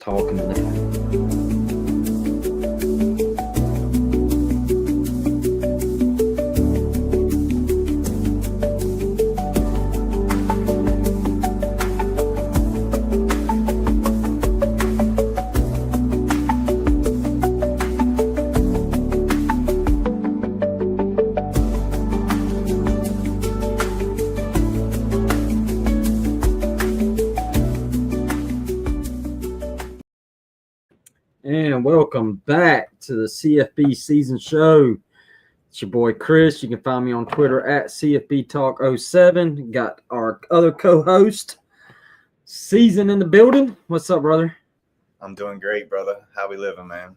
talking to them. And welcome back to the CFB season show. It's your boy Chris. You can find me on Twitter at CFB Talk 07. Got our other co-host, Season in the building. What's up, brother? I'm doing great, brother. How we living, man?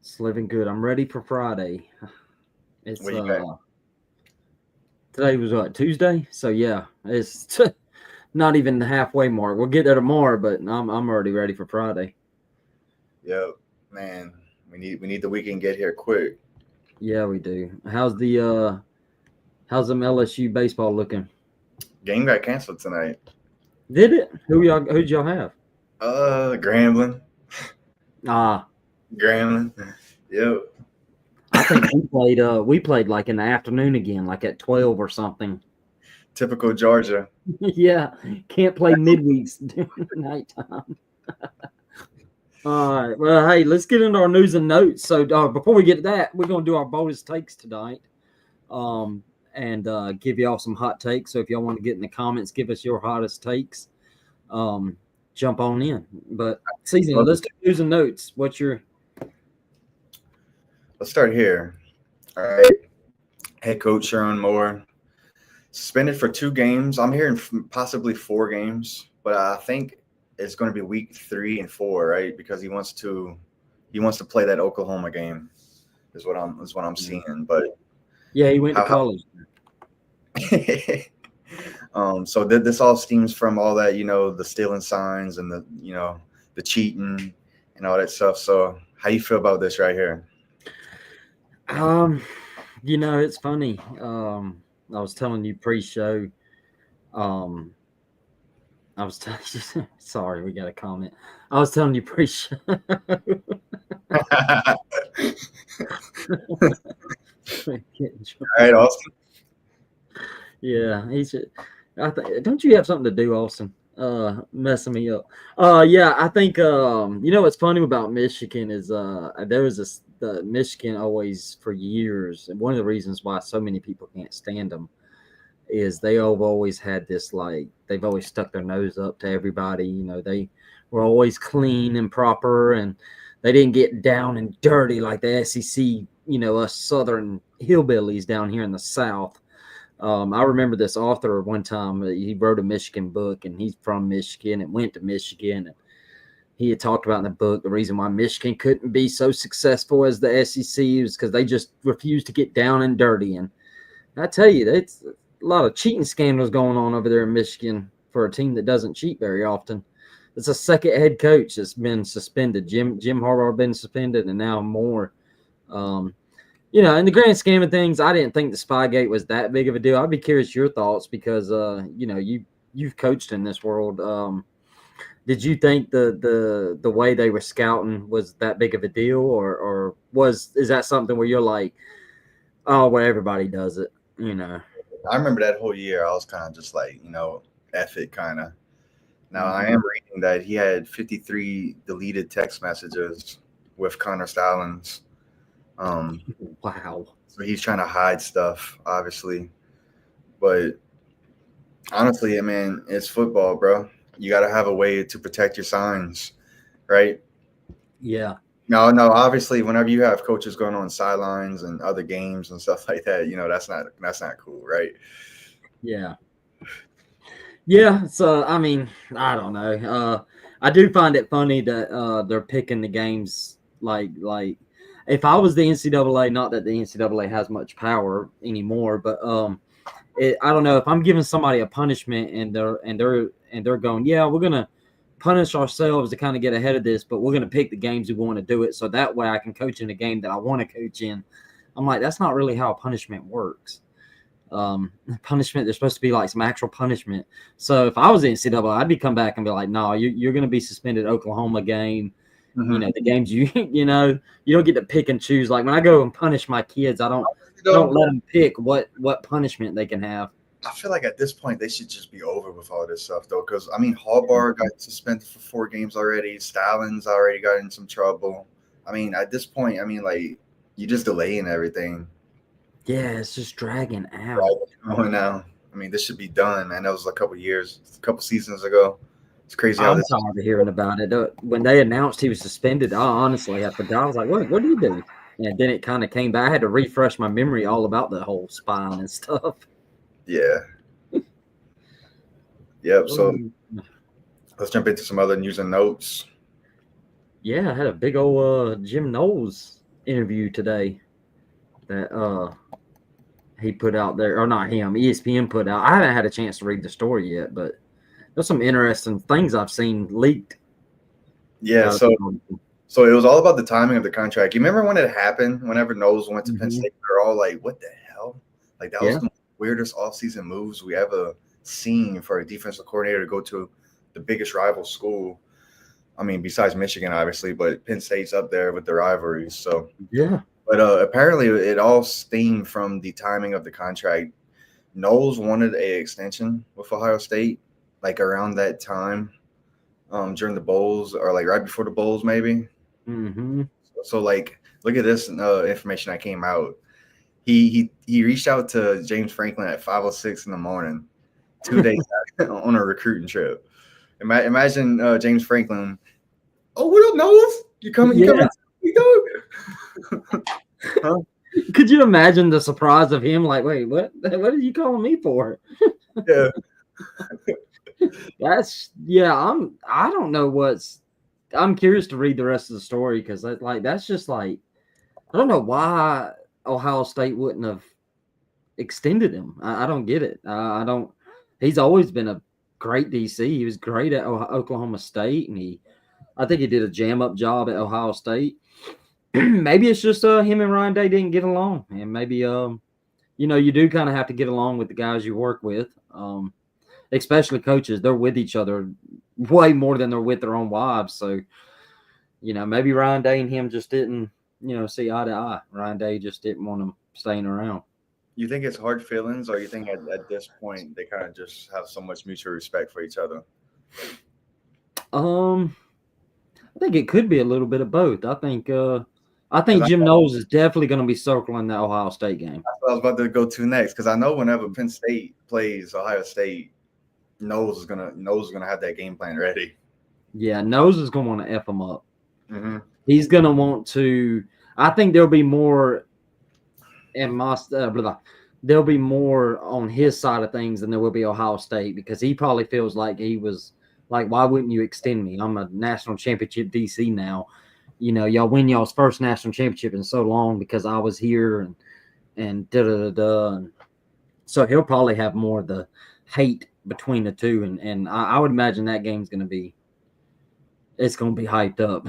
It's living good. I'm ready for Friday. It's What you got? Today was what, Tuesday? So yeah, it's not even the halfway mark. We'll get there tomorrow, but I'm already ready for Friday. Yep, man. We need the weekend to get here quick. Yeah, we do. How's the LSU baseball looking? Game got canceled tonight. Did it? Who'd y'all have? Grambling. Grambling. Yep. I think we played like in the afternoon again, like at 12 or something. Typical Georgia. Yeah, can't play midweeks during the nighttime. All right, well, hey, let's get into our news and notes. So before we get to that, we're gonna do our boldest takes tonight, and give y'all some hot takes. So if y'all want to get in the comments, give us your hottest takes. Jump on in. But Season, let's do news and notes. What's your? Let's start here. All right. Head coach Sharon Moore suspended for 2 games. I'm hearing possibly 4 games, but I think it's going to be week 3 and 4, right? Because he wants to play that Oklahoma game. Is what I'm seeing. But yeah, he went to college. So this all stems from all that, the stealing signs and the cheating and all that stuff. So how you feel about this right here? It's funny. I was telling you pre-show. I was telling you. Sorry, we got a comment. I was telling you pre-show. All right, Austin. Yeah, he should. Don't you have something to do, Austin? Messing me up. Yeah, I think what's funny about Michigan is there was the Michigan always for years, and one of the reasons why so many people can't stand them is they have always had this, like, they've always stuck their nose up to everybody. They were always clean and proper, and they didn't get down and dirty like the SEC. Us Southern hillbillies down here in the South. I remember this author one time, he wrote a Michigan book, and he's from Michigan and went to Michigan. And he had talked about in the book the reason why Michigan couldn't be so successful as the SEC was because they just refused to get down and dirty. And I tell you, it's a lot of cheating scandals going on over there in Michigan for a team that doesn't cheat very often. It's a second head coach that's been suspended. Jim Harbaugh been suspended, and now more. In the grand scheme of things, I didn't think the Spygate was that big of a deal. I'd be curious your thoughts because, you've coached in this world. Did you think the way they were scouting was that big of a deal, or is that something where you're like, oh, well, everybody does it, I remember that whole year. I was kind of just like, F it, kind of. Now, I am reading that he had 53 deleted text messages with Connor Stallings. Wow. So he's trying to hide stuff, obviously. But honestly, it's football, bro. You got to have a way to protect your signs, right? Yeah. No. Obviously, whenever you have coaches going on sidelines and other games and stuff like that, that's not cool, right? Yeah. Yeah. So I don't know. I do find it funny that they're picking the games like. If I was the NCAA, not that the NCAA has much power anymore, but I don't know, if I'm giving somebody a punishment and they're going, yeah, we're gonna punish ourselves to kind of get ahead of this, but we're gonna pick the games we want to do it, so that way I can coach in a game that I want to coach in. I'm like, that's not really how punishment works. punishment. There's supposed to be like some actual punishment. So if I was the NCAA, I'd be come back and be like, no, you're going to be suspended Oklahoma game. You Hmm. know, the games you don't get to pick and choose. Like when I go and punish my kids, I don't Though let them pick what punishment they can have. I feel like at this point they should just be over with all this stuff though, because I mean Harbaugh got suspended for 4 games already. Stalin's already got in some trouble. I mean, at this point, I mean, like you just delaying everything Yeah, it's just dragging out. right now. I mean, this should be done, man. That was a couple seasons ago. It's crazy how I'm this. tired of hearing about it. When they announced he was suspended, I forgot. I was like, what did he do? And then it kind of came back. I had to refresh my memory all about the whole spine and stuff. Yeah. Yep. So Um, let's jump into some other news and notes. yeah, I had a big old Jim Knowles interview today that he put out there, or not him, ESPN put out. I haven't had a chance to read the story yet, but there's some interesting things I've seen leaked. Yeah. Uh, So it was all about the timing of the contract. You remember when it happened? Whenever Knowles went to Penn mhm. State, we were all like, "What the hell?" Like that was Yeah, the weirdest offseason moves we ever seen for a defensive coordinator to go to the biggest rival school. I mean, besides Michigan, obviously, but Penn State's up there with the rivalries. So, yeah. but apparently, it all stemmed from the timing of the contract. Knowles wanted a extension with Ohio State, like around that time, during the bowls or like right before the bowls, maybe. Hmm. So like, look at this information that came out. He reached out to James Franklin at 5:06 in the morning, 2 days on a recruiting trip. Imagine James Franklin. Oh, what up, Knowles? You coming? You Yeah. coming? You go? Huh? Could you imagine the surprise of him? Like, wait, what? What are you calling me for? Yeah. That's yeah. I don't know what's. I'm curious to read the rest of the story because that's just like I don't know why Ohio State wouldn't have extended him. I don't get it. I don't. He's always been a great DC. He was great at Oklahoma State, and I think he did a jam up job at Ohio State. Maybe it's just him and Ryan Day didn't get along, and maybe you do kind of have to get along with the guys you work with, especially coaches. They're with each other way more than they're with their own wives. So maybe Ryan Day and him just didn't see eye to eye. Ryan Day just didn't want him staying around. You think it's hard feelings, or you think at this point they kind of just have so much mutual respect for each other? Um, I think it could be a little bit of both. I Because think Jim Knowles is definitely going to be circling that Ohio State game. that's what I was about to go to next. Because I know whenever Penn State plays Ohio State, Knowles is gonna have that game plan ready. Yeah, Knowles is going to want to f him up. Mm-hmm. He's going to want to. I think there'll be more in my there'll be more on his side of things than there will be Ohio State because he probably feels like he was like, why wouldn't you extend me? I'm a national championship DC now. Y'all win y'all's first national championship in so long because I was here and da da da da. And so he'll probably have more of the hate between the two, and I would imagine that game's going to be hyped up.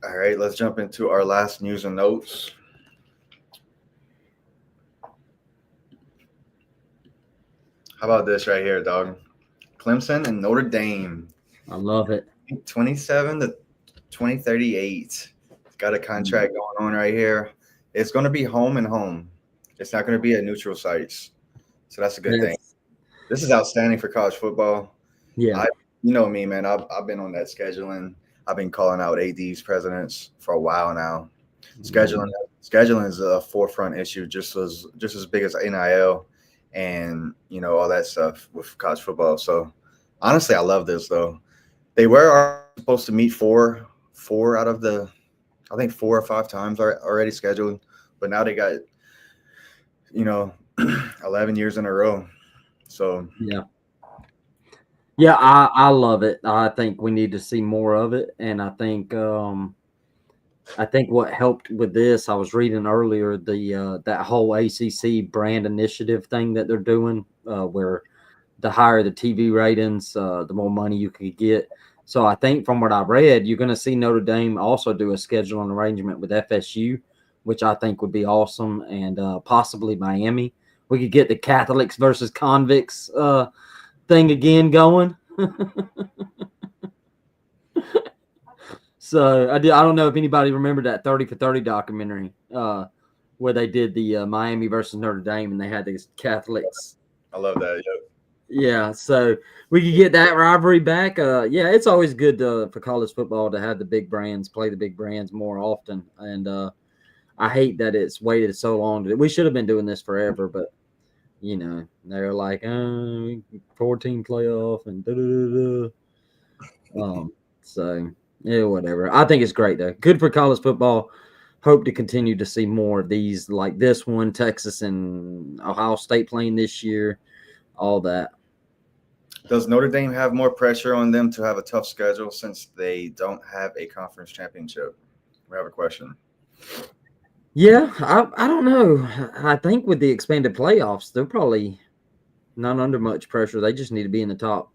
All right, let's jump into our last news and notes. How about this right here, dog? Clemson and Notre Dame, I love it. 27 to 2038. Got a contract going on right here. It's going to be home and home. It's not going to be at neutral sites. So that's a good thing. This is outstanding for college football. Yeah. You know me, man. I've been on that scheduling. I've been calling out ADs, presidents for a while now. Scheduling is a forefront issue, just as big as NIL and all that stuff with college football. So honestly, I love this though. They were supposed to meet four out of the, I think 4 or 5 times are already scheduled, but now they got 11 years in a row. So yeah, I love it. I think we need to see more of it, and I think what helped with this, I was reading earlier that whole ACC brand initiative thing that they're doing, where the higher the TV ratings, the more money you could get. So I think from what I read, you're going to see Notre Dame also do a scheduling arrangement with FSU, which I think would be awesome, and possibly Miami. We could get the Catholics versus convicts thing again going. So I don't know if anybody remembered that 30 for 30 documentary where they did the Miami versus Notre Dame, and they had these Catholics. I love that. Yeah, so we could get that rivalry back. Yeah, it's always good for college football to have the big brands play the big brands more often. And I hate that it's waited so long. We should have been doing this forever, but they're like 14 playoff and da da da. So yeah, whatever. I think it's great though. Good for college football. Hope to continue to see more of these like this one, Texas and Ohio State playing this year. All that. Does Notre Dame have more pressure on them to have a tough schedule since they don't have a conference championship? We have a question. Yeah, I don't know. I think with the expanded playoffs, they're probably not under much pressure. They just need to be in the top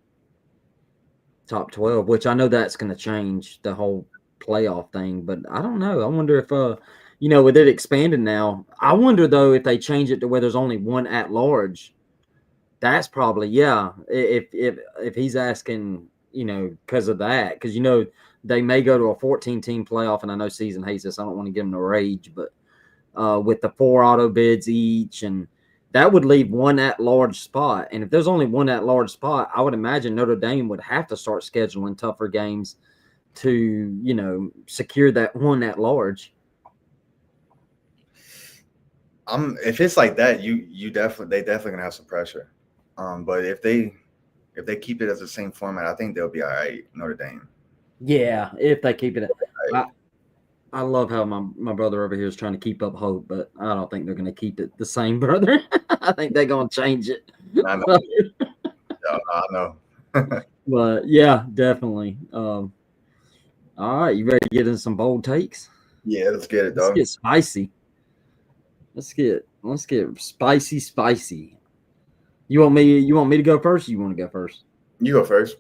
12, which I know that's going to change the whole playoff thing. But I don't know. I wonder if with it expanded now. I wonder though if they change it to where there's only one at large. That's probably if he's asking, because of that, because they may go to a 14-team playoff, and I know Season hates this. I don't want to give him a rage, but with the 4 auto bids each, and that would leave one at-large spot. And if there's only one at-large spot, I would imagine Notre Dame would have to start scheduling tougher games to secure that one at-large. If it's like that, they definitely gonna have some pressure. But if they keep it as the same format, I think they'll be all right, Notre Dame. Yeah, if they keep it. I love how my brother over here is trying to keep up hope, but I don't think they're going to keep it the same, brother. I think they're going to change it. I know. I know. But yeah, definitely. All right, you ready to get in some bold takes? Yeah, let's get it, dog. Let's get spicy. Let's get spicy. You want me to go first? Or you want to go first? You go first.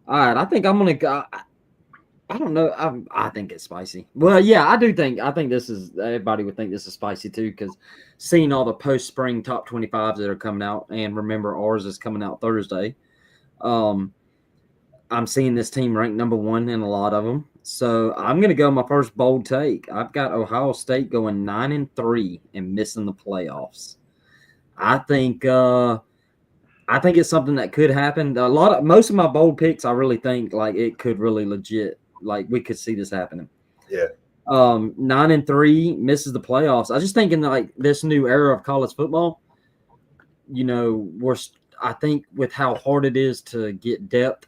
All right, I think I'm gonna go. I don't know. I think it's spicy. Well, yeah, I think this is. Everybody would think this is spicy too, because seeing all the post-spring top 25s that are coming out, and remember ours is coming out Thursday. I'm seeing this team ranked number 1 in a lot of them. So I'm gonna go my first bold take. I've got Ohio State going 9-3 and missing the playoffs. I think it's something that could happen. Most of my bold picks, I really think like it could really legit. Like we could see this happening. Yeah. 9-3 misses the playoffs. I just think in like this new era of college football, I think with how hard it is to get depth,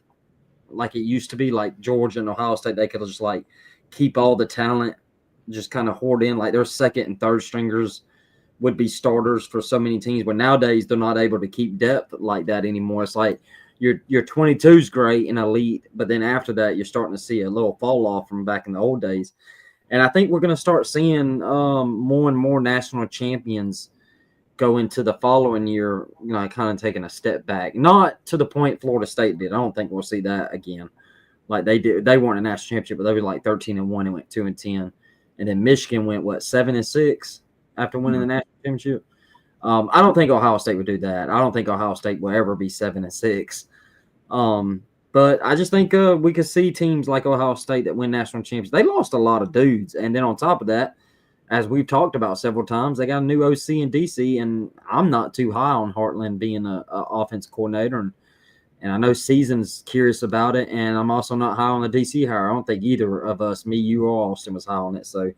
like it used to be, like Georgia and Ohio State, they could just like keep all the talent, just kind of hoard in. Like their second and third stringers would be starters for so many teams, but nowadays they're not able to keep depth like that anymore. It's like your 22 is great and elite, but then after that you're starting to see a little fall off from back in the old days. And I think we're going to start seeing more and more national champions go into the following year, kind of taking a step back. Not to the point Florida State did. I don't think we'll see that again. Like they did, they weren't a national championship, but they were like 13-1 and went 2-10, and then Michigan went 7-6 after winning the national championship. I don't think Ohio State would do that. I don't think Ohio State will ever be 7-6. But I just think we could see teams like Ohio State that win national championships. They lost a lot of dudes, and then on top of that, as we've talked about several times, they got a new OC in DC, and I'm not too high on Heartland being an offensive coordinator, and I know Season's curious about it, and I'm also not high on the DC hire. I don't think either of us, me, you, or Austin, was high on it. So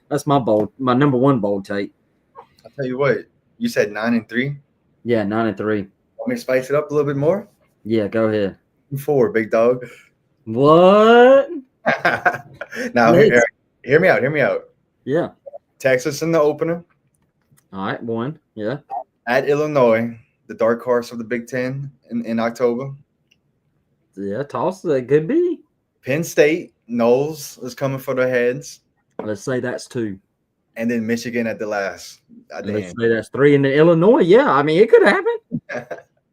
that's my number 1 bold take. I'll tell you what, you said 9-3? Yeah, 9-3. Want me to spice it up a little bit more? Yeah, go ahead. 4, big dog. What? Now, hear me out. Yeah. Texas in the opener. All right, 1. Yeah. At Illinois, the dark horse of the Big Ten in October. Yeah, toss that could be. Penn State, Knowles is coming for their heads. Let's say that's 2. And then Michigan at the last. Let's say that's 3. And then Illinois, yeah. I mean, it could happen.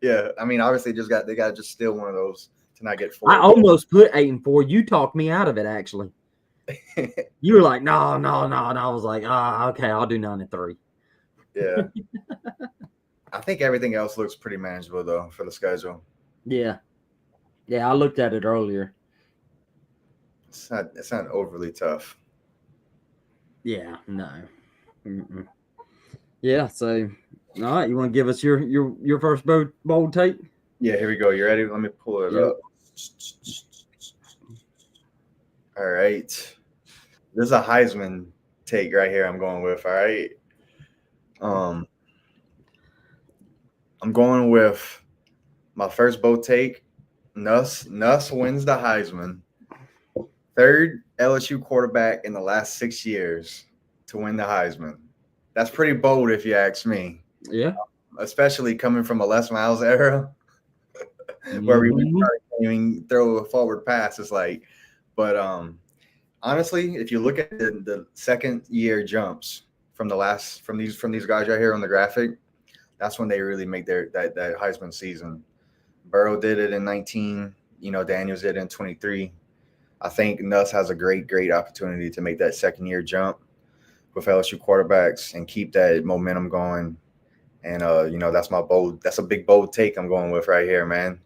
Yeah, I mean, obviously, they got to just steal one of those to not get 4. I almost put 8-4. You talked me out of it, actually. You were like, no, no, no, and I was like, ah, okay, I'll do 9-3. Yeah. I think everything else looks pretty manageable though for the schedule. Yeah, yeah, I looked at it earlier. It's not overly tough. Yeah, no. Mm-mm. Yeah, so all right, you want to give us your first bold take? Yeah, here we go. You ready? Let me pull it Yep. up. All right. This is a Heisman take right here. I'm going with. All right. Um, I'm going with my first bold take. Nuss wins the Heisman. Third LSU quarterback in the last 6 years to win the Heisman. That's pretty bold if you ask me, Yeah. especially coming from a Les Miles era where we Hmm. can't even throw a forward pass. It's like, but honestly, if you look at the second year jumps from these guys right here on the graphic, that's when they really make that Heisman season. Burrow did it in 19. Daniels did it in 23. I think Nuss has a great opportunity to make that second year jump with LSU quarterbacks and keep that momentum going. And that's a big bold take I'm going with right here, man.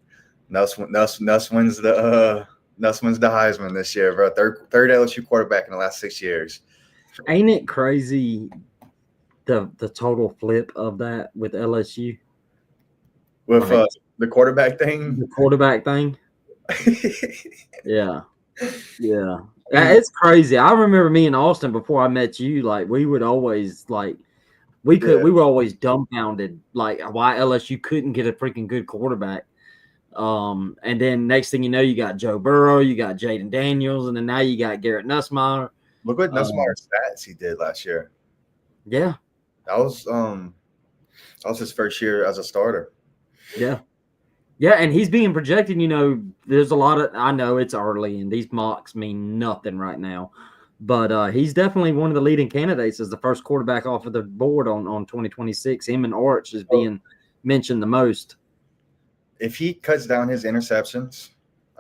Nuss wins the Heisman this year, bro. Third LSU quarterback in the last 6 years. Ain't it crazy the total flip of that with LSU? With Like the quarterback thing. the quarterback thing? I Yeah. Yeah. mean, It's crazy. I remember me in Austin before I met you, like we would always like yeah. we were always dumbfounded like why LSU couldn't get a freaking good quarterback. And then next thing you know, you got Joe Burrow, you got Jaden Daniels, and then now you got Garrett Nussmeier. Look what Um, Nussmeier's stats he did last year. yeah, That was his first year as a starter. yeah, yeah, and he's being projected. There's a lot of I know it's early, and these mocks mean nothing right now, but he's definitely one of the leading candidates as the first quarterback off of the board on 2026. Him and Arch is So being mentioned the most. if he cuts down his interceptions,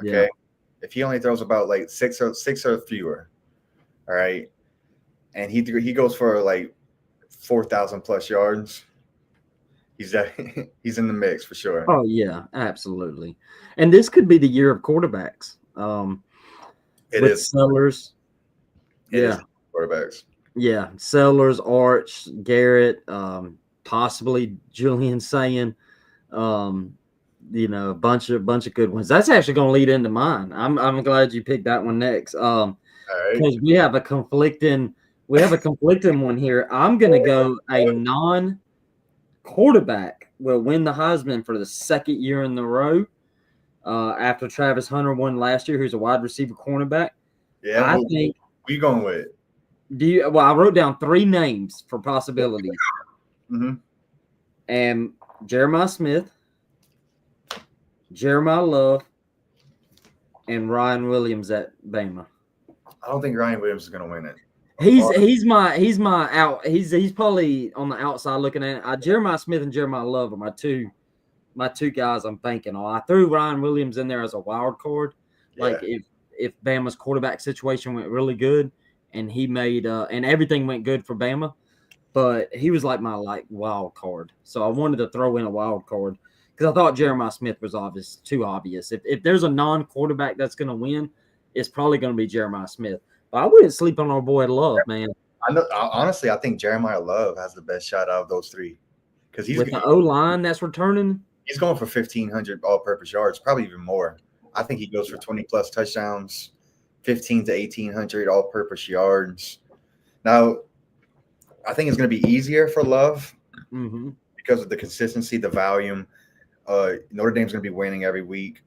Yeah. okay, if he only throws about like six or fewer, all right, and he goes for like 4,000 plus yards, he's that he's in the mix for sure. Oh yeah, absolutely. And this could be the year of quarterbacks. It With is. Sellers. It is Yeah. quarterbacks. Yeah, Sellers, Arch, Garrett, possibly Julian Saying, um, a bunch of good ones. That's actually going to lead into mine. I'm glad you picked that one next. All right. Because we have a conflicting one here. I'm going to go a non-quarterback will win the Heisman for the second year in a row. After Travis Hunter won last year, who's a wide receiver cornerback. Yeah. I Who think. you going with? Well, I wrote down three names for possibilities. Mm-hmm. And Jeremiah Smith, Jeremiah Love, and Ryan Williams at Bama. I don't think Ryan Williams is going to win it. He's probably on the outside looking at it. Jeremiah Smith and Jeremiah Love are my two guys I'm thinking of. I threw Ryan Williams in there as a wild card. Yeah. Like if Bama's quarterback situation went really good and he made and everything went good for Bama, but he was like my wild card. So I wanted to throw in a wild card because I thought Jeremiah Smith was too obvious. If there's a non-quarterback that's going to win, it's probably going to be Jeremiah Smith. But I wouldn't sleep on our boy Love, man. Honestly, I think Jeremiah Love has the best shot out of those three because With the O line that's returning, he's going for 1,500 all-purpose yards, probably even more. I think he goes for 20 plus touchdowns, 15 to 1,800 all-purpose yards. Now, I think it's going to be easier for Love mm-hmm. because of the consistency, the volume. Notre Dame's going to be winning every week.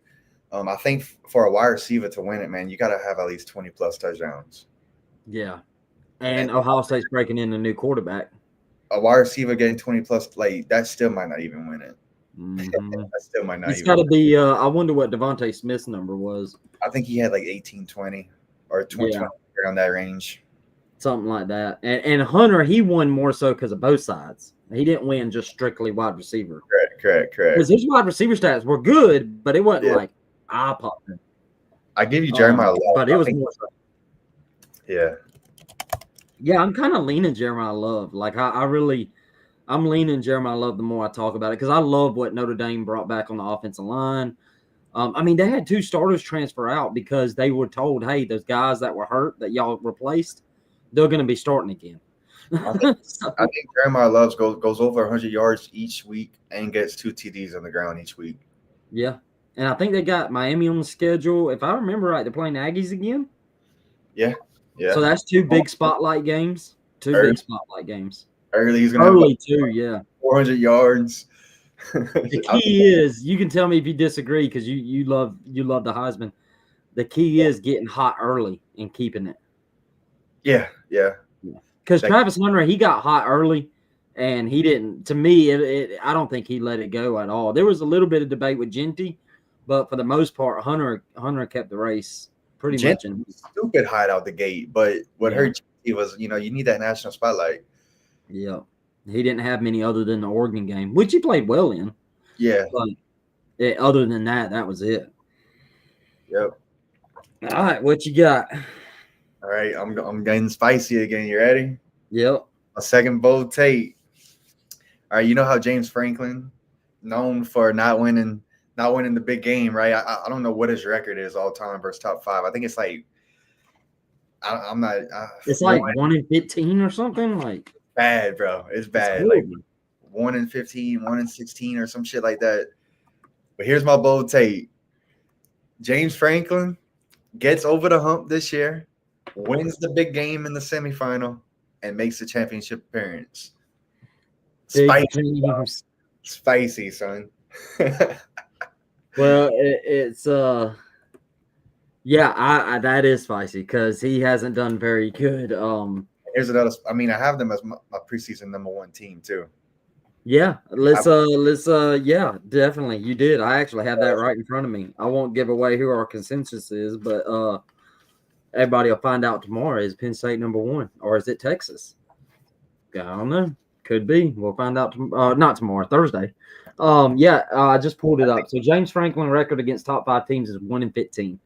I think for a wide receiver to win it, man, you got to have at least 20 plus touchdowns. Yeah. And Ohio State's breaking in a new quarterback. A wide receiver getting 20 plus, like that still might not even win it. Mm-hmm. That still might not It's even. got to be. I wonder what Devontae Smith's number was. I think he had like 18-20 or 20 Yeah, around that range. something like that. And Hunter, he won more so because of both sides. He didn't win just strictly wide receiver. Correct. Because his wide receiver stats were good, but it wasn't Yeah. like eye popping. I give you Jeremiah Love. But it was more so. Yeah. Yeah, I'm kind of leaning Jeremiah Love. Like I'm leaning Jeremiah Love the more I talk about it because I love what Notre Dame brought back on the offensive line. I mean, they had two starters transfer out because they were told, "Hey, those guys that were hurt that y'all replaced, they're going to be starting again." I think I So, think Jeremiah Loves goes over 100 yards each week and gets 2 TDs on the ground each week. yeah, and I think they got Miami on the schedule. If I remember right, they're playing Aggies again. Yeah. So Yeah. that's two big spotlight games. Two Early, big spotlight games. early he's gonna have about Early too, yeah. 400 yards. The key is you can tell me if you disagree because you love the Heisman. The key is getting hot early and keeping it. Yeah. Yeah. Because That, Travis Hunter, he got hot early, and he didn't. To me, I don't think he let it go at all. There was a little bit of debate with Genty, but for the most part, Hunter kept the race pretty Jen much in. stupid hide out the gate, but what Yeah, hurt you was you need that national spotlight. yeah. He didn't have many other than the Oregon game, which he played well in. Yeah. But other than that, that was it. Yep. All right, what you got? All right. I'm getting spicy again. You ready? Yep. A second bold take. All right. You know how James Franklin, known for not winning the big game, right? I don't know what his record is all time versus top five. I think it's like I'm not It's one like 1 in 15 or something. Like bad, bro. It's it's bad. Like horrible. 1 in 15, 1 in 16, or some shit like that. But here's my bold take. James Franklin gets over the hump this year, wins the big game in the semifinal, and makes the championship appearance. Big Spicy, James. spicy, son. Well, it's yeah, that is spicy because he hasn't done very good. Here's another. I mean, I have them as my preseason number 1 team too. Yeah, yeah, definitely. You did. I actually have that right in front of me. I won't give away who our consensus is, but everybody will find out tomorrow. Is Penn State number 1 or is it Texas? I don't know. Could be. We'll find out. Not tomorrow, Thursday. Yeah, I just pulled it up. So James Franklin record against top 5 teams is 1 in 15.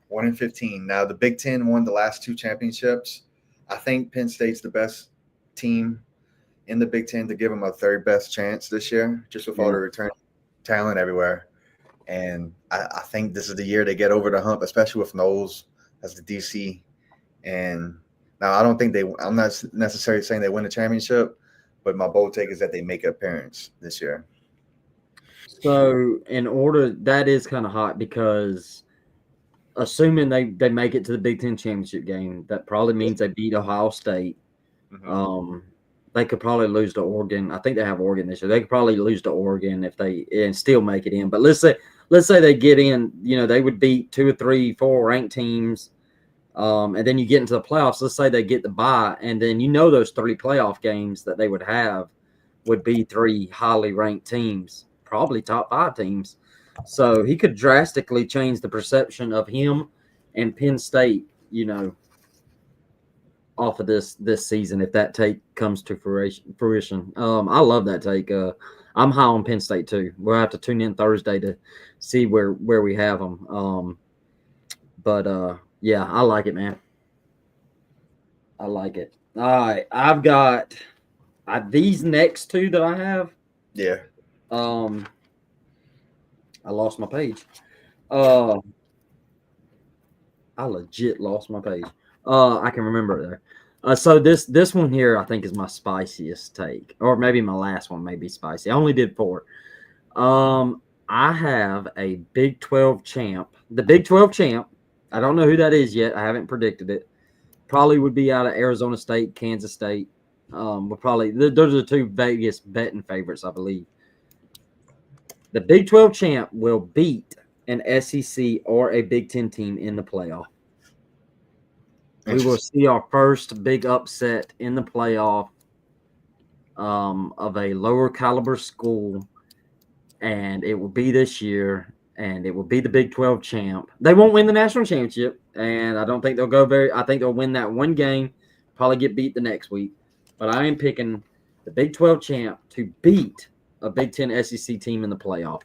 1 in 15. Now the Big Ten won the last 2 championships. I think Penn State's the best team in the Big Ten to give them a third best chance this year, just with all the return talent everywhere. And I think this is the year they get over the hump, especially with Knowles as the DC. And now I don't think I'm not necessarily saying they win the championship, but my bold take is that they make an appearance this year. So in order, that is kind of hot because assuming they make it to the Big Ten championship game, that probably means they beat Ohio State. Mm-hmm. They could probably lose to Oregon. I think they have Oregon this year. They could probably lose to Oregon if they and still make it in. But let's say they get in. They would beat 2 or 3, 4 ranked teams, and then you get into the playoffs. Let's say they get the bye, and then those 3 playoff games that they would have would be 3 highly ranked teams, probably top 5 teams. So he could drastically change the perception of him and Penn State, off of this season if that take comes to fruition. I love that take. I'm high on Penn State too. We'll have to tune in Thursday to see where we have them. But yeah, I like it, man. I like it. All right, I've got these next 2 that I have. Yeah. I lost my page. I legit lost my page. I can remember it there. So this one here I think is my spiciest take, or maybe my last one may be spicy. I only did 4. I have a Big 12 champ. The Big 12 champ. I don't know who that is yet. I haven't predicted it. Probably would be out of Arizona State, Kansas State. Those are the 2 Vegas betting favorites, I believe. The Big 12 champ will beat an SEC or a Big 10 team in the playoff. We will see our first big upset in the playoff of a lower caliber school, and it will be this year, and it will be the Big 12 champ. They won't win the national championship, and I don't think they'll go I think they'll win that 1 game, probably get beat the next week. But I am picking the Big 12 champ to beat a Big 10 SEC team in the playoff.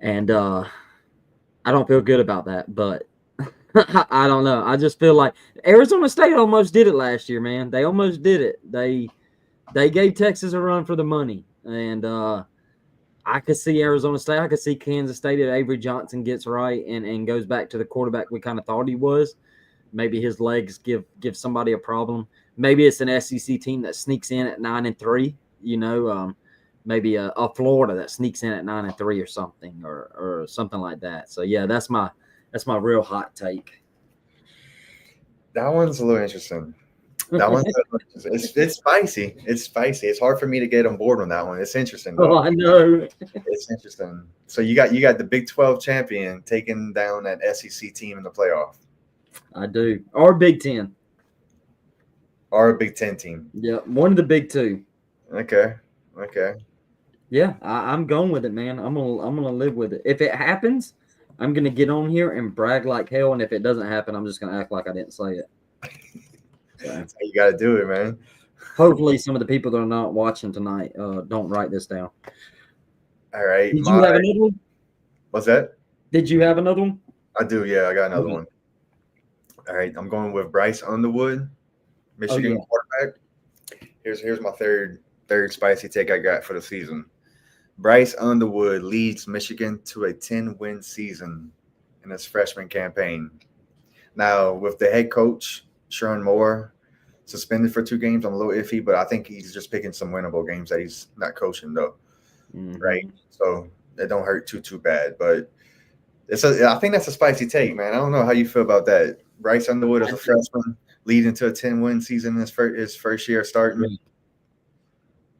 And I don't feel good about that, but I don't know. I just feel like Arizona State almost did it last year, man. They almost did it. They gave Texas a run for the money, and I could see Arizona State. I could see Kansas State if Avery Johnson gets right and goes back to the quarterback we kind of thought he was. Maybe his legs give somebody a problem. Maybe it's an SEC team that sneaks in at 9-3. Maybe a Florida that sneaks in at 9-3 or something, or something like that. So yeah, that's my real hot take. That one's a little interesting. That one's it's spicy. It's spicy. It's hard for me to get on board on that one. It's interesting Oh, though. I know. It's interesting. So you got the Big 12 champion taking down that SEC team in the playoff, I do. Or Big Ten. or a Big 10 team. Yeah, one of the big two. Okay. Okay. Yeah, I'm going with it, man. I'm gonna live with it. If it happens, I'm gonna get on here and brag like hell. And if it doesn't happen, I'm just gonna act like I didn't say it. So, That's how you got to do it, man. hopefully, some of the people that are not watching tonight don't write this down. All right. Did you have another one? What's that? Did you have another one? I do. Yeah, I got another Okay. one. All right. I'm going with Bryce Underwood, Michigan quarterback. Here's my third spicy take I got for the season. Bryce Underwood leads Michigan to a 10-win season in his freshman campaign. Now, with the head coach, Sherman Moore, suspended for 2 games, I'm a little iffy, but I think he's just picking some winnable games that he's not coaching, though. Mhm. Right? So it don't hurt too bad. But I think that's a spicy take, man. I don't know how you feel about that. Bryce Underwood as a freshman leading to a 10-win season in his first year starting.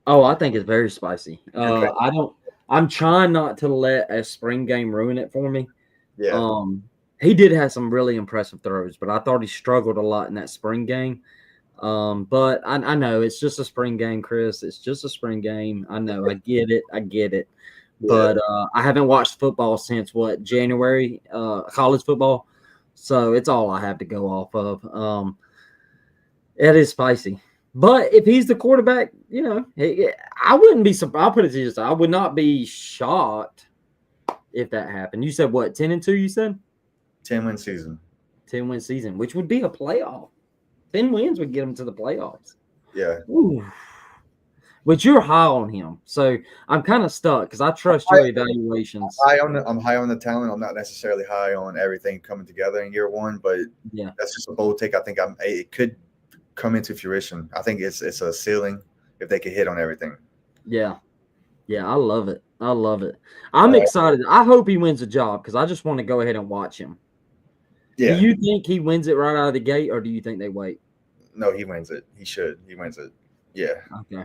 Oh, I think it's very spicy. Okay. I'm trying not to let a spring game ruin it for me. Yeah. He did have some really impressive throws, but I thought he struggled a lot in that spring game. But I know it's just a spring game, Chris. It's just a spring game. I know. I get it. But I haven't watched football since January, college football. So it's all I have to go off of. It is spicy. But if he's the quarterback, I wouldn't be surprised. I'll put it to you this: I would not be shocked if that happened. You said what? 10-2. You said 10-win season. 10-win season, which would be a playoff. 10 wins would get him to the playoffs. Yeah. Ooh. But you're high on him, so I'm kind of stuck because I trust your evaluations. I'm high on the talent. I'm not necessarily high on everything coming together in year one, but Yeah, that's just a bold take. I think it could come into fruition. I think it's a ceiling if they could hit on everything. yeah. I love it. I'm excited. I hope he wins the job because I just want to go ahead and watch him. Yeah. Do you think he wins it right out of the gate, or do you think they wait? No, he wins it. He should. He wins it. Yeah. Okay.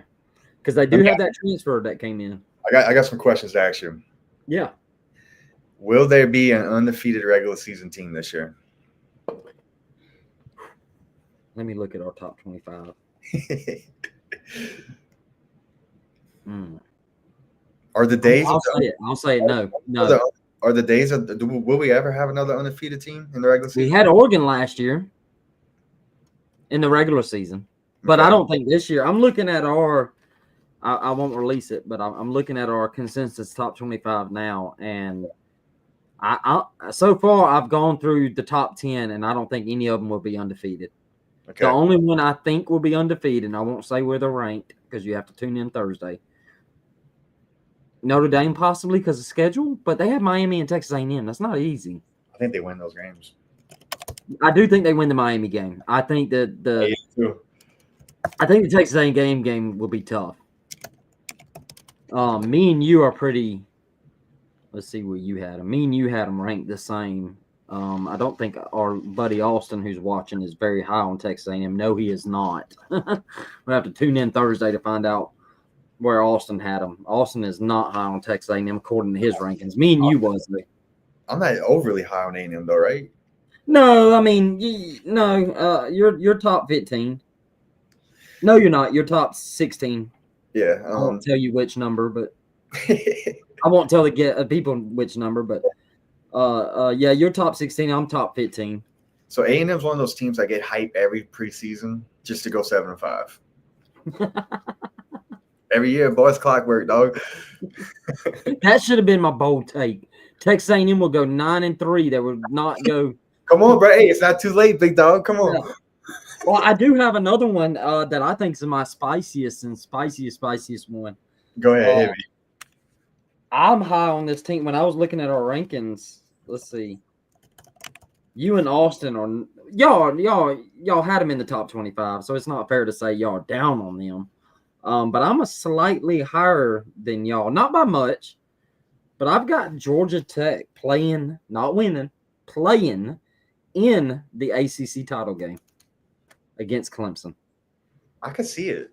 Because they do have that transfer that came in. I got some questions to ask you. Yeah. Will there be an undefeated regular season team this year? Let me look at our top 25. Are the days? I'll say it. No. Are the days of? Will we ever have another undefeated team in the regular season? We had Oregon last year in the regular season, but I don't think this year. I'm looking at our. I won't release it, but I'm looking at our consensus top 25 now, and I so far I've gone through the top 10, and I don't think any of them will be undefeated. Okay. The only one I think will be undefeated, and I won't say where they're ranked because you have to tune in Thursday. Notre Dame possibly because of schedule, but they have Miami and Texas A&M. That's not easy. I think they win those games. I do think they win the Miami game. I think that the Texas A&M game will be tough. Me and you are pretty. Let's see where you had them. Me and you had them ranked the same. I don't think our buddy Austin, who's watching, is very high on Texas A&M. No, he is not. We'll have to tune in Thursday to find out where Austin had them. Austin is not high on Texas A&M according to his rankings. Me and you was. I'm not overly high on A&M though, right? No, I mean, no. You're top 15. No, you're not. You're top 16. Yeah. I won't tell you which number, but I won't tell the people which number, but yeah, you're top 16. I'm top 15. So A&M's one of those teams that get hype every preseason just to go 7-5. Every year, boys, clockwork, dog. That should have been my bold take. Texas A&M will go 9-3. They would not go Come on, bro. Hey, it's not too late, big dog. Come on. Yeah. Well, I do have another one that I think is my spiciest one. Go ahead, Uh, hit me. I'm high on this team. When I was looking at our rankings, let's see. You and Austin are y'all had them in the top 25, so it's not fair to say y'all are down on them. But I'm a slightly higher than y'all, not by much. But I've got Georgia Tech playing, not winning, playing in the ACC title game against Clemson. I can see it.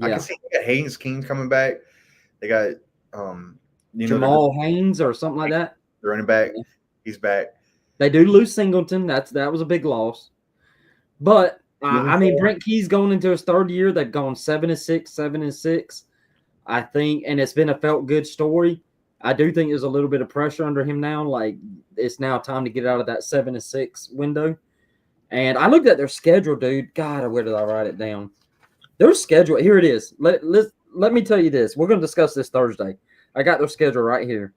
I Yeah, can see they got Haynes King coming back. They got Jamal Haynes or something like that. the running back. He's back. They do lose Singleton. That was a big loss. But I mean, Brent Key's going into his third year. They've gone 7-6, 7-6. I think, and it's been a felt good story. I do think there's a little bit of pressure under him now. Like it's now time to get out of that 7-6 window. And I looked at their schedule, dude. God, where did I write it down? Their schedule. Here it is. Let me tell you this. We're going to discuss this Thursday. I got their schedule right here.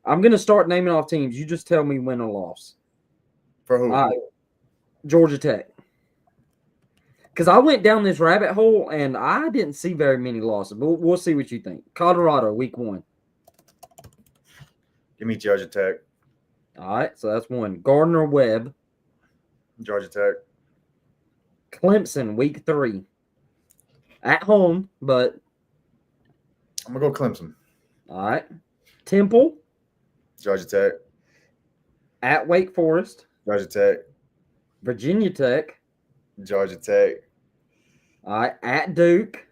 I'm going to start naming off teams. You just tell me win or loss. For who? Georgia Tech. Because I went down this rabbit hole and I didn't see very many losses. But we'll see what you think. Colorado, week 1. Give me Georgia Tech. All right, so that's 1. Gardner Webb. Georgia Tech. Clemson, week 3. At home, but I'm gonna go Clemson. all right. Temple. Georgia Tech. At Wake Forest. Georgia Tech. Virginia Tech. Georgia Tech. All right. At Duke.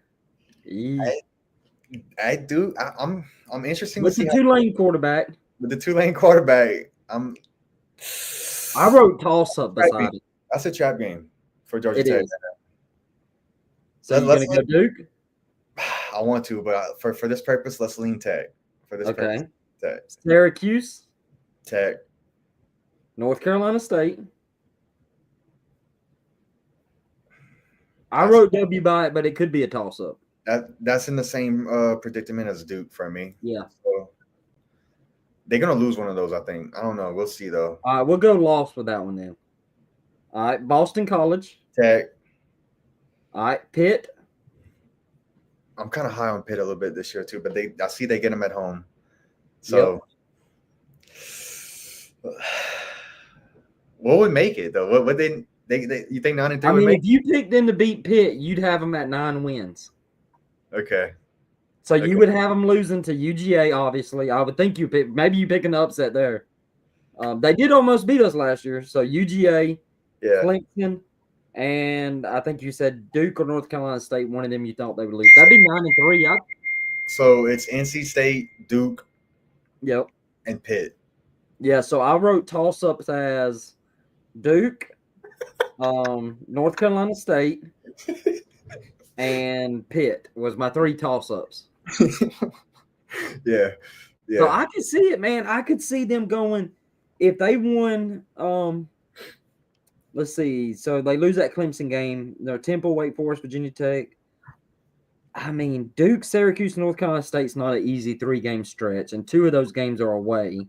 At Duke. I'm interested with to see the Tulane quarterback. With the Tulane quarterback. I wrote toss up beside it. That's a trap game for Georgia Tech. Is. So you're going to go Duke? I want to, but for this purpose, let's lean Tech. For this purpose, Tech. Syracuse. Tech. North Carolina State. I wrote W by it, but it could be a toss up. That's in the same predicament as Duke for me. Yeah. So they're gonna lose one of those, I think. I don't know. We'll see though. All right, we'll go loss with that one then. All right, Boston College. Tech. All right, Pitt. I'm kind of high on Pitt a little bit this year too, but I see they get them at home. So what would make it though? What would they you think 9-3? I mean, if you picked them to beat Pitt, you'd have them at 9 wins. Okay. So you would have them losing to UGA, obviously. I would think maybe you pick an upset there. They did almost beat us last year. So UGA, Clemson, and I think you said Duke or North Carolina State. One of them you thought they would lose. That'd be 9-3. So it's NC State, Duke, and Pitt. Yeah. So I wrote toss ups as Duke, North Carolina State, and Pitt was my 3 toss ups. Yeah. So I could see it, man. I could see them going if they won. Let's see. So they lose that Clemson game. They're Temple, Wake Forest, Virginia Tech. I mean, Duke, Syracuse, North Carolina State's not an easy 3-game stretch, and 2 of those games are away.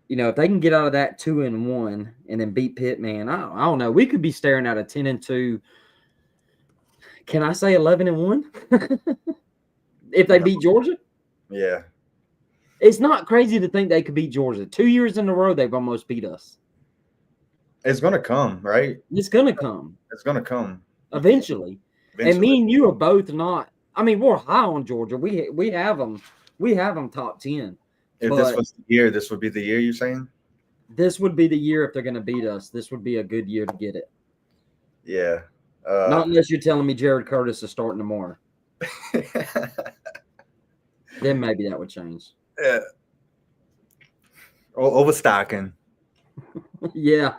You know, if they can get out of that 2-1 and then beat Pitt, man, I don't know. We could be staring at a 10-2. Can I say 11-1? If they beat Georgia? Yeah. It's not crazy to think they could beat Georgia. 2 years in a row, they've almost beat us. It's going to come, right? It's going to come. It's going to come. Eventually. And me and you are both not. I mean, we're high on Georgia. We have them. We have them top 10. If this was the year, this would be the year you're saying? This would be the year if they're going to beat us. This would be a good year to get it. Yeah. Not unless you're telling me Jared Curtis is starting tomorrow. Then maybe that would change. Yeah. Overstocking. Yeah.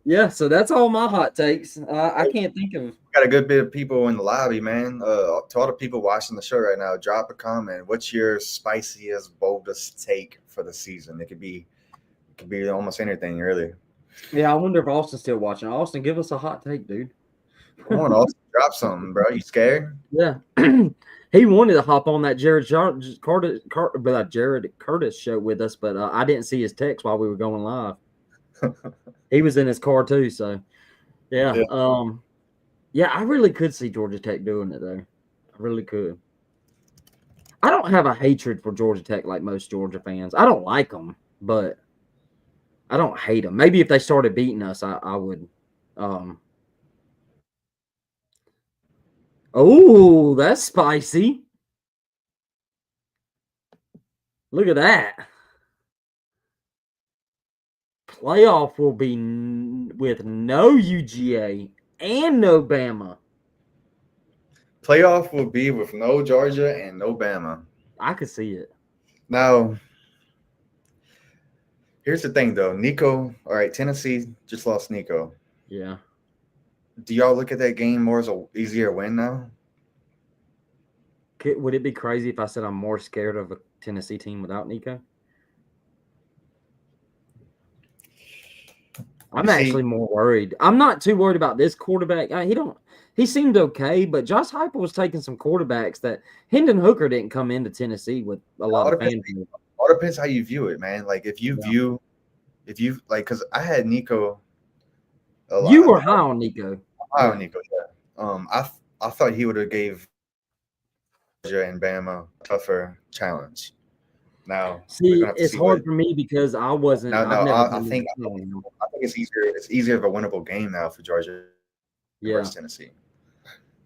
Yeah, so that's all my hot takes. I can't think of. Got a good bit of people in the lobby, man. To all the people watching the show right now, drop a comment. What's your spiciest, boldest take for the season? It could be almost anything, really. Yeah, I wonder if Austin's still watching. Austin, give us a hot take, dude. Come on, Austin, drop something, bro. You scared? Yeah. He wanted to hop on that Jared Curtis show with us, but I didn't see his text while we were going live. He was in his car too, so yeah. Yeah. Yeah, I really could see Georgia Tech doing it though. I really could. I don't have a hatred for Georgia Tech like most Georgia fans. I don't like them, but I don't hate them. Maybe if they started beating us, I would. Um, oh, that's spicy. Look at that. Playoff will be with no UGA and no Bama. Playoff will be with no Georgia and no Bama. I could see it. Now, here's the thing, though. Nico, all right, Tennessee just lost Nico. Yeah. Do y'all look at that game more as an easier win now? Would it be crazy if I said I'm more scared of a Tennessee team without Nico? I'm actually more worried. I'm not too worried about this quarterback. He seemed okay, but Josh Heupel was taking some quarterbacks that Hendon Hooker didn't come into Tennessee with a lot of fans. All depends how you view it, man. Like if you like, because I had Nico. You were high on Nico. High on Nico, yeah. I thought he would have gave Georgia and Bama a tougher challenge. Now, see, it's hard for me because I wasn't. I think it's easier. It's easier of a winnable game now for Georgia versus Tennessee.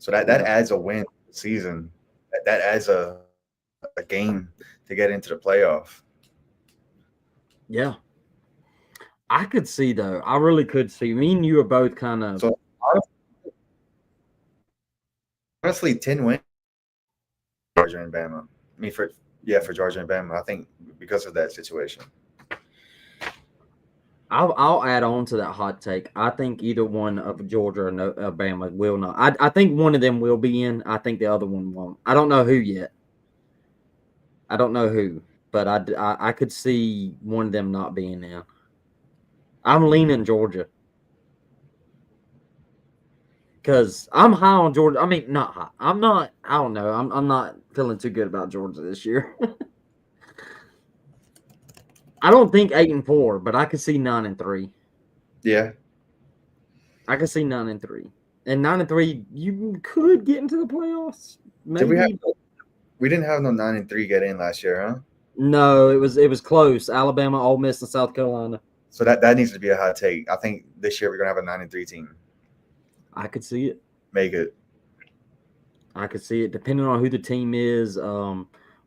So that adds a win season. That adds a game to get into the playoff. Yeah, I could see though. I really could see. Me and you are both kind of. So honestly, 10 wins. Georgia and Bama. I mean, for Georgia and Bama, I think because of that situation. I'll add on to that hot take. I think either one of Georgia or Bama will not. I think one of them will be in. I think the other one won't. I don't know who yet. I don't know who, but I could see one of them not being in. I'm leaning Georgia because I'm high on Georgia. I mean, not high. I'm not. I don't know. I'm not feeling too good about Georgia this year. I don't think 8-4, but I could see 9-3. Yeah, I could see 9-3, and 9-3. You could get into the playoffs. Maybe. We didn't have no 9-3 get in last year, huh? No, it was close. Alabama, Ole Miss, and South Carolina. So that needs to be a hot take. I think this year we're gonna have a 9-3 team. I could see it. Make it. I could see it, depending on who the team is,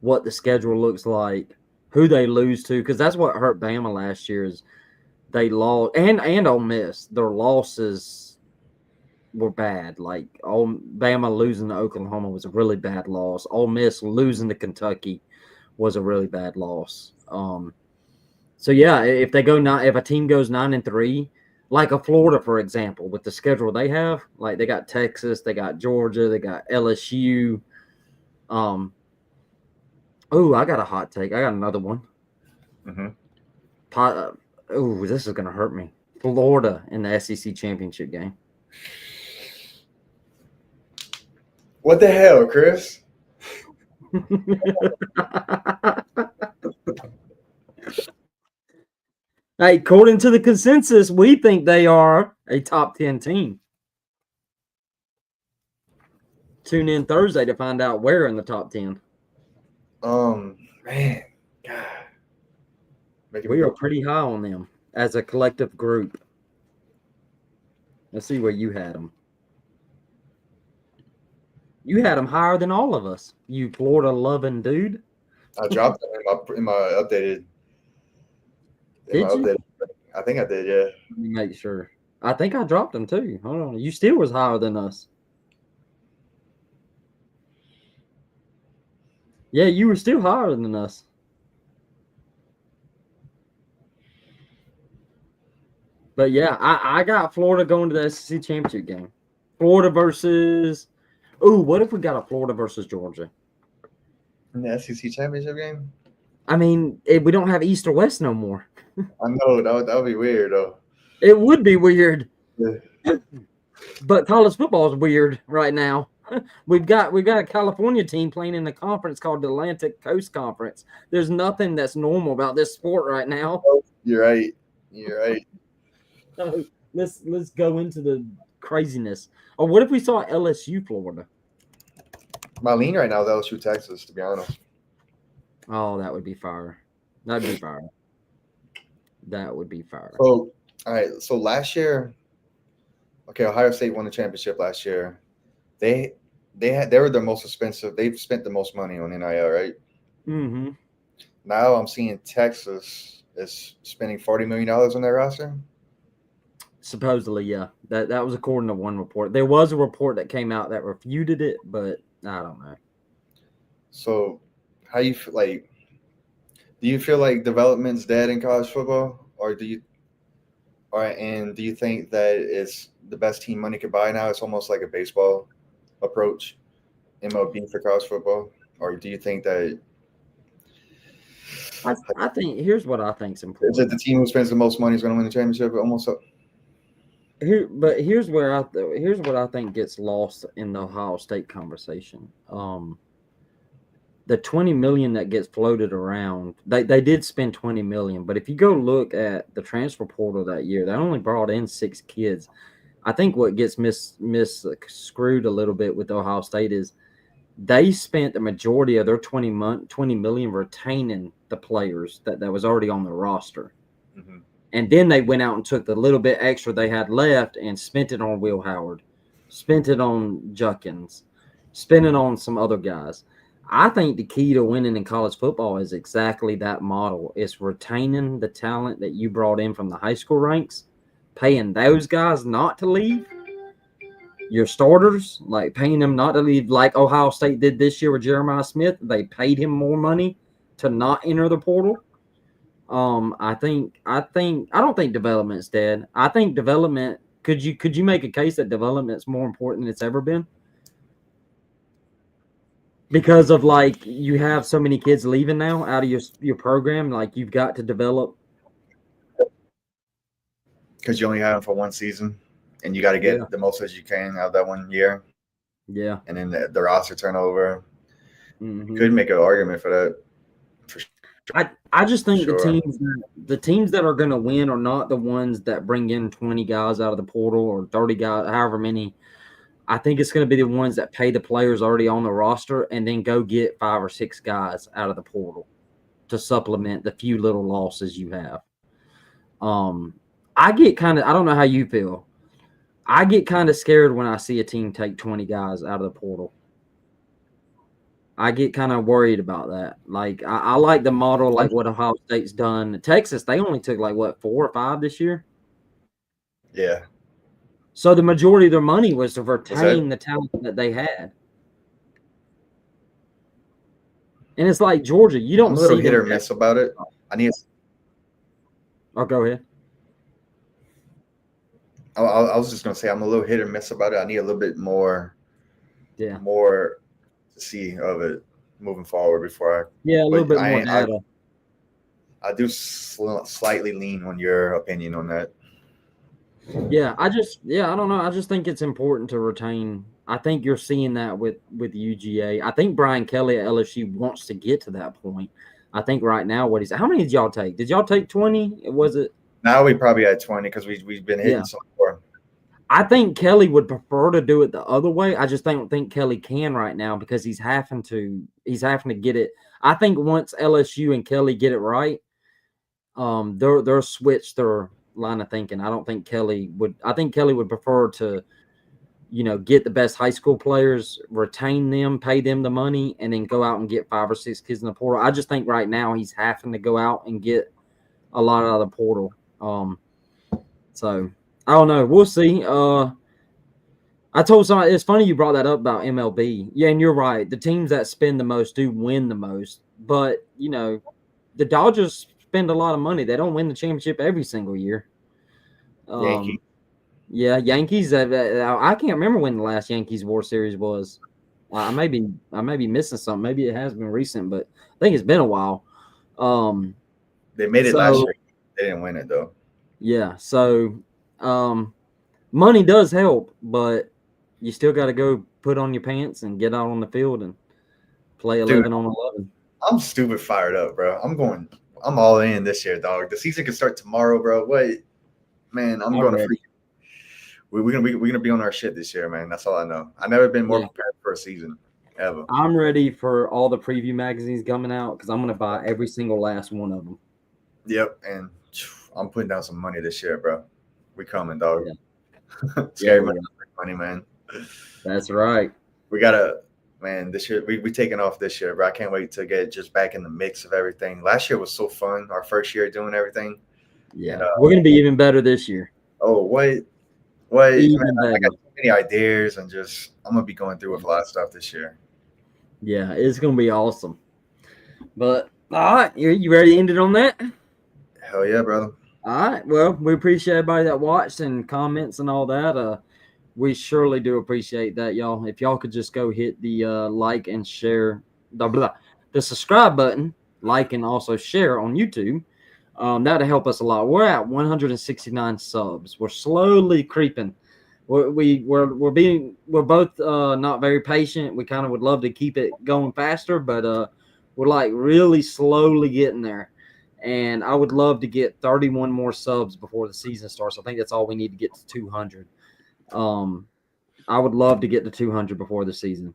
what the schedule looks like, who they lose to, because that's what hurt Bama last year is they lost, and Ole Miss, their losses were bad. Like Bama losing to Oklahoma was a really bad loss. Ole Miss losing to Kentucky was a really bad loss. So yeah, if a team goes 9-3, like a Florida, for example, with the schedule they have, like they got Texas, they got Georgia, they got LSU. Oh, I got a hot take. I got another one. Mm-hmm. This is gonna hurt me. Florida in the SEC championship game. What the hell, Chris? Hey, according to the consensus, we think they are a top 10 team. Tune in Thursday to find out where in the top 10. Man, God. We are pretty high on them as a collective group. Let's see where you had them. You had them higher than all of us, you Florida-loving dude. I dropped them in my updated. Did you? I think I did, yeah. Let me make sure. I think I dropped them too. Hold on. You still was higher than us. Yeah, you were still higher than us. But yeah, I got Florida going to the SEC championship game. Florida versus. Ooh, what if we got a Florida versus Georgia? In the SEC championship game? I mean, we don't have East or West no more. I know that would be weird though. It would be weird. Yeah. But college football is weird right now. We've got a California team playing in a conference called the Atlantic Coast Conference. There's nothing that's normal about this sport right now. You're right. You're right. So let's go into the craziness. Or what if we saw LSU Florida? My lean right now is LSU Texas, to be honest. Oh, that would be fire. That'd be fire. That would be fire. So, all right. So last year, okay, Ohio State won the championship last year. They they were the most expensive. They've spent the most money on NIL, right? Mm-hmm. Now I'm seeing Texas is spending $40 million on their roster. Supposedly, yeah. That was according to one report. There was a report that came out that refuted it, but I don't know. So, how you feel like? Do you feel like development's dead in college football, or do you think that it's the best team money could buy now? It's almost like a baseball approach, MLB for college football, or do you think that I think here's what I think's is it the important. team who spends the most money is going to win the championship? Almost. Here's where here's what I think gets lost in the Ohio State conversation. The 20 million that gets floated around, they did spend 20 million, but if you go look at the transfer portal that year, they only brought in 6 kids. I think what gets mis screwed a little bit with Ohio State is they spent the majority of their 20 million retaining the players that was already on the roster. Mm-hmm. And then they went out and took the little bit extra they had left and spent it on Will Howard, spent it on Juckins, spent it on some other guys. I think the key to winning in college football is exactly that model. It's retaining the talent that you brought in from the high school ranks, paying those guys not to leave. Your starters, like paying them not to leave, like Ohio State did this year with Jeremiah Smith. They paid him more money to not enter the portal. I don't think development's dead. I think development could you make a case that development's more important than it's ever been? Because of like you have so many kids leaving now out of your program, like you've got to develop. Because you only have them for one season, and you got to Yeah, get the most as you can out of that 1 year, yeah. and then the roster turnover. You Hmm. could make an argument for that, for I just think sure. the teams that are going to win are not the ones that bring in 20 guys out of the portal or 30 guys, however many. I think it's going to be the ones that pay the players already on the roster and then go get 5 or 6 guys out of the portal to supplement the few little losses you have. Um, I get kind of, I don't know how you feel. I get kind of scared when I see a team take 20 guys out of the portal. I get kind of worried about that. Like, I like the model, I'm, like what Ohio State's done. Texas, they only took like what 4 or 5 this year. yeah. So the majority of their money was to What's that? retain the talent that they had. And it's like Georgia, you I'm don't a little see hit them. or miss about it. I need. Oh, go ahead. I was just gonna say I'm a little hit or miss about it. I need a little bit Yeah. more to see of it moving forward before I. Yeah, a little But bit more data. I do slightly lean on your opinion on that. Yeah, I don't know. I just think it's important to retain. I think you're seeing that with UGA. I think Brian Kelly at LSU wants to get to that point. I think right now what he's how many did y'all take? Did y'all take 20? Was it Now we probably at 20 because we've been hitting yeah. some more. I think Kelly would prefer to do it the other way. I just don't think Kelly can right now because he's having to get it. I think once LSU and Kelly get it right, they'll switch their line of thinking. I think Kelly would prefer to, get the best high school players, retain them, pay them the money, and then go out and get 5 or 6 kids in the portal. I just think right now he's having to go out and get a lot out of the portal. So I don't know. We'll see. I told somebody it's funny you brought that up about MLB. Yeah, and you're right. The teams that spend the most do win the most. But the Dodgers spend a lot of money. They don't win the championship every single year. Yankee. Yeah, Yankees. I can't remember when the last Yankees World Series was. I may be missing something. Maybe it has been recent, but I think it's been a while. Um, They made it last so year. They didn't win it though. yeah, so um, Money does help, but you still got to go put on your pants and get out on the field and play Dude, 11-on-11. I'm stupid fired up, bro. I'm all in this year, dog. The season can start tomorrow, bro. What, man? I'm I'm going to ready. freak. We're gonna be on our shit this year, man. That's all I know. I never been more Yeah. prepared for a season ever. I'm ready for all the preview magazines coming out because I'm going to buy every single last one of them. Yep, and I'm putting down some money this year, bro. We coming, dog. Yeah. Yeah, Scary we money, are. money, man. That's right. We gotta, man. This year we taking off this year, bro. I can't wait to get just back in the mix of everything. Last year was so fun. Our first year doing everything, and Yeah. We're going to be even better this year. oh, what, man. Even I better. got so many ideas, and just I'm gonna be going through with a lot of stuff this year. Yeah, it's going to be awesome. But, all right, you ready to end it on that? Hell yeah, brother. All right. Well, we appreciate everybody that watched and comments and all that. We surely do appreciate that, y'all. If y'all could just go hit the like and share the subscribe button, like and also share on YouTube. That'll help us a lot. We're at 169 subs. We're slowly creeping. We're both not very patient. We kind of would love to keep it going faster, but we're like really slowly getting there. And I would love to get 31 more subs before the season starts. I think that's all we need to get to 200. Um, I would love to get to 200 before the season.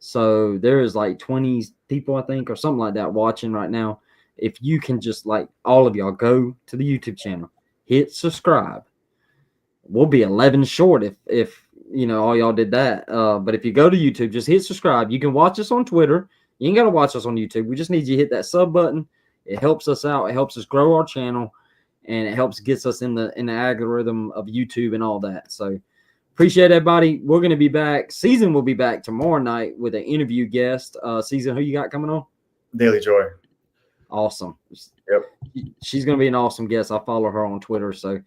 So there is like 20 people, I think, or something like that watching right now. If you can just like all of y'all go to the YouTube channel, hit subscribe. We'll be 11 short if all y'all did that. But if you go to YouTube, just hit subscribe. You can watch us on Twitter. You ain't got to watch us on YouTube. We just need you to hit that sub button. It helps us out. It helps us grow our channel, and it helps gets us in the algorithm of YouTube and all that. So appreciate everybody. We're going to be back. Season will be back tomorrow night with an interview guest. Season, who you got coming on? Daily Joy. Awesome. Yep. She's going to be an awesome guest. I follow her on Twitter. So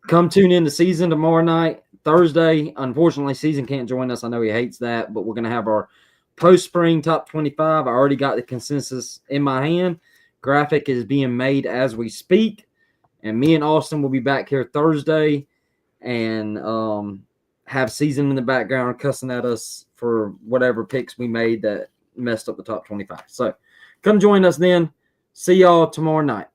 come tune in to Season tomorrow night, Thursday. Unfortunately, Season can't join us. I know he hates that, but we're going to have our post-spring top 25. I already got the consensus in my hand. Graphic is being made as we speak. And me and Austin will be back here Thursday and have Season in the background cussing at us for whatever picks we made that messed up the top 25. So come join us then. See y'all tomorrow night.